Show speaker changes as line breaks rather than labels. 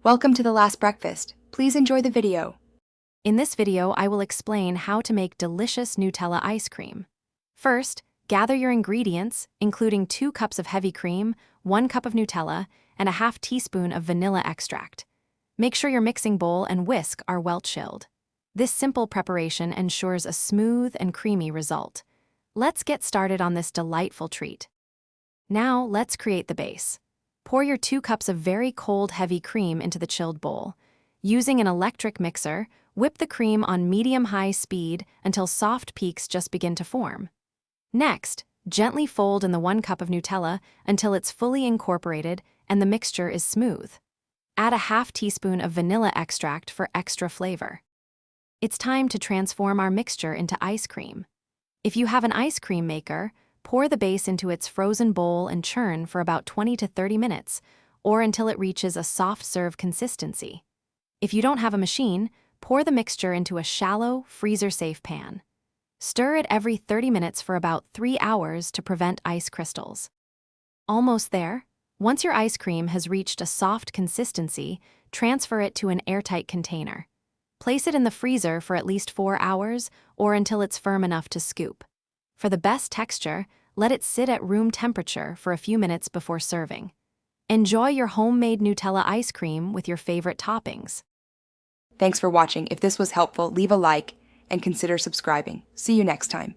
Welcome to the last breakfast. Please enjoy the video.
In this video, I will explain how to make delicious Nutella ice cream. First, gather your ingredients, including 2 cups of heavy cream, 1 cup of Nutella, and a half teaspoon of vanilla extract. Make sure your mixing bowl and whisk are well chilled. This simple preparation ensures a smooth and creamy result. Let's get started on this delightful treat. Now, let's create the base. Pour your 2 cups of very cold heavy cream into the chilled bowl. Using an electric mixer, whip the cream on medium-high speed until soft peaks just begin to form. Next, gently fold in the 1 cup of Nutella until it's fully incorporated and the mixture is smooth. Add a half teaspoon of vanilla extract for extra flavor. It's time to transform our mixture into ice cream. If you have an ice cream maker, pour the base into its frozen bowl and churn for about 20 to 30 minutes, or until it reaches a soft serve consistency. If you don't have a machine, pour the mixture into a shallow, freezer-safe pan. Stir it every 30 minutes for about 3 hours to prevent ice crystals. Almost there. Once your ice cream has reached a soft consistency, transfer it to an airtight container. Place it in the freezer for at least 4 hours or until it's firm enough to scoop. For the best texture, let it sit at room temperature for a few minutes before serving. Enjoy your homemade Nutella ice cream with your favorite toppings.
Thanks for watching. If this was helpful, leave a like and consider subscribing. See you next time.